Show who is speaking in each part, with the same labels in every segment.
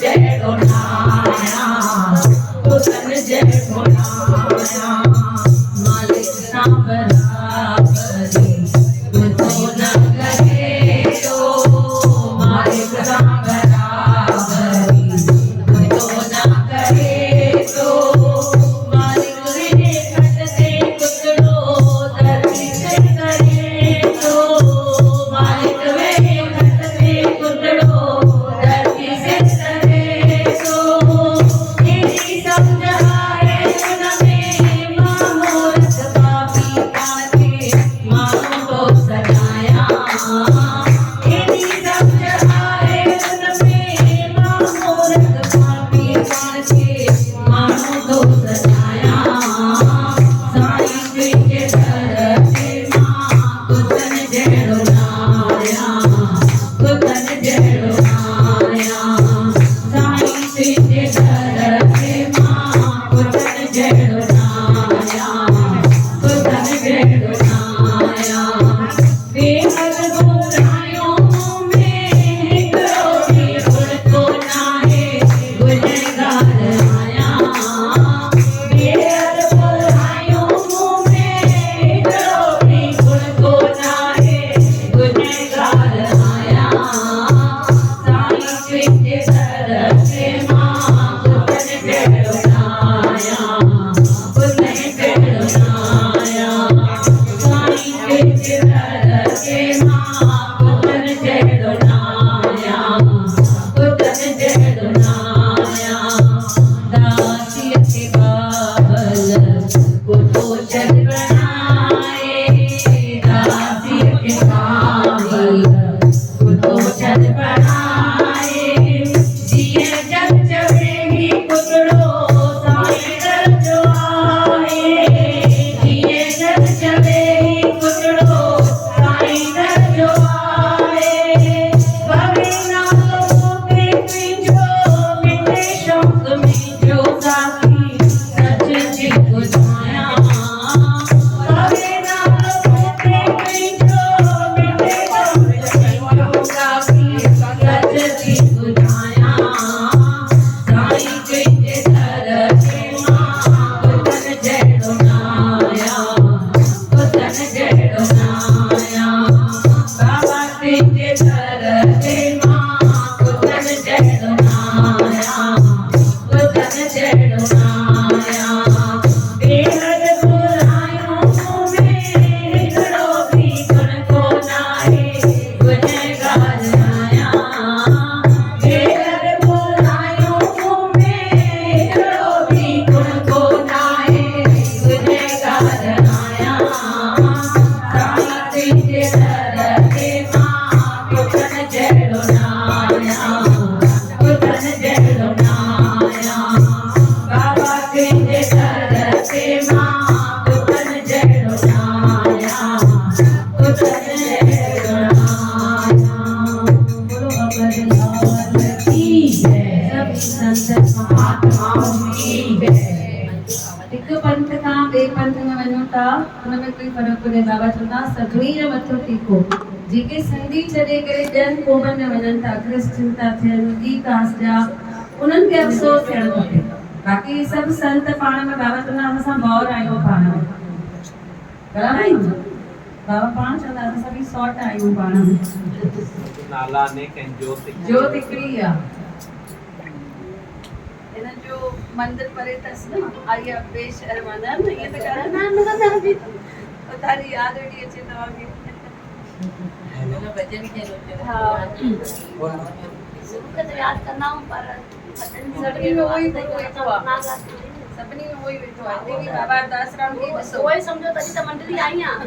Speaker 1: जहिड़ो नाया पुतन जहिड़ो नाया मालिक सां बराबरी कुतो न करे तो मालिक सां बराबरी कुतो न करे तो मालिक वे घट ते कुतड़ो धरती ते करे तो मालिक वे घट ते कुतड़ो धरती से करे तो एड़ी समझ आए मन में मामूरत पापी पाण खे माण्हू तो सजाया एड़ी समझ आए मन में मामूरत पापी पाण खे माण्हू तो सजाया साईं तुंहिंजे दर ते मां कुतन जहिड़ो नाया कुतन जहिड़ो नाया साईं तुंहिंजे दर ते मां कुतन जहिड़ो नाया कुतन जहिड़ो नाया बेहद बुराइयों में हिकिड़ो बि गुण नाहे गुनहगार आहियां बेहद बुराइयों में हिकिड़ो बि गुण नाहे गुनहगार आहियां साईं तुंहिंजे दर ते मां कुतन जहिड़ो नाया कुतन जहिड़ो नाया साईं तुंहिंजे दर ते मां कुतन जहिड़ो नाया कुतन जहिड़ो नाया दासीअ खे बाबल कुतो छॾ बणाए दासीअ खे बाबल कुतो छॾ बणाए जीअं जग चवे ही कुतड़ो साईं दर जो आहे जीअं जग चवे ही कुतड़ो साईं दर जो आहे भवे नालो ते तुंहिंजो मिटे शौक़ में जो साथी सच जी ॿुधायां भवे नालो ते तुंहिंजो मिटे शौक़ में जो साथी सच जी ॿुधायां साईं तुंहिंजे दर ते मां कुतन जहिड़ो नाया कुतन जहिड़ो नाया बाबा तुंहिंजे दर ते मां कुतन जहिड़ो नाया कुतन जहिड़ो नाया बेहद बुराइयों में हिकिड़ो बि गुण कोन आहे गुनहगार आहियां बेहद बुराइयों में हिकिड़ो बि गुण कोन आहे गुनहगार आहियां साईं तुंहिंजे दर ते मां कुतन जहिड़ो नाया कुतन जहिड़ो नाया बाबा तुंहिंजे दर ते मां कुतन जहिड़ो नाया कुतन जहिड़ो नाया बोलो अमरनाथ की जय सभी संत महात्माओं की जय हिकु पंथ खां ॿिए पंथ में वञूं था हुन में कोई फ़र्क़ु कोन्हे बाबा चवंदा सभिनी जो मथो टेको जेके सिंधी छॾे करे ॿियनि क़ौमनि में वञनि था क्रिश्चन था थियनि ॿी कास्ट जा उन्हनि खे अफ़सोस थियणु खपे बाक़ी सभु संत पाण में बाबा चवंदा असां भाउर आहियूं पाण में बराबरि बाबा पाण चवंदा असां सभई सौट आहियूं पाण में
Speaker 2: नाला नेक ऐं जोत
Speaker 1: हिकिड़ी आहे इन जो मंदिर परे अथसि न आइया पेश अरमाना न ईअं त करनि न तारी यादि वेठी अचे तव्हांखे हा यादि कंदा आहियूं पर सभिनी में उहो ई वेठो आहे सभिनी में उहो ई वेठो आहे हिते बि बाबा दासराम खे ॾिसो उहो ई सम्झो तॾहिं त मंडली आई आहे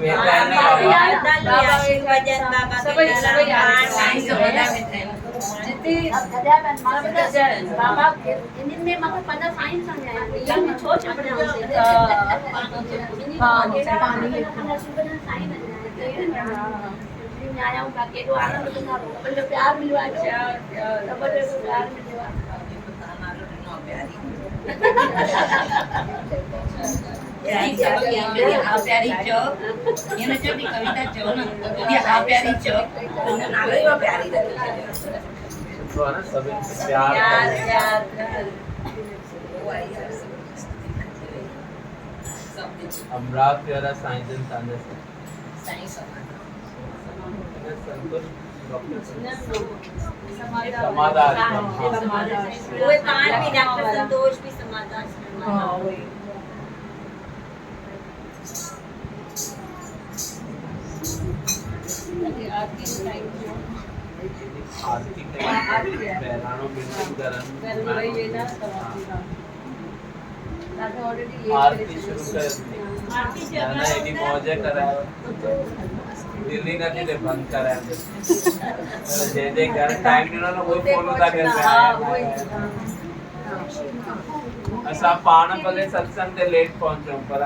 Speaker 1: जिते बाबा इन्हनि में मूंखे पंहिंजा साईं सम्झाया आहिनि छो न्यायाऊं का केॾो आनंद कंदा पंहिंजो प्यार मिलियो आहे ज़बरदस्त प्यार मिलियो आहे
Speaker 3: प्यारी चो ये न चो कविता चो ना ये प्यारी चो नालो प्यारी
Speaker 2: तो है ना सब इनसे प्यार करें। अमरावती वाला साइंस ताने संतोष डॉक्टर समाधान
Speaker 3: वो कहाँ भी डॉक्टर संतोष भी समाधान
Speaker 2: आरती करें बहरानों बिल्कुल गरम आरती शुरू कर ना एडी मौजे करायो दिल्ली ना दे बंद कराया जे जे घर टाइम दिनो ना वो फोन उठा के असा पाण भले सत्संग ते लेट पहुंचो पर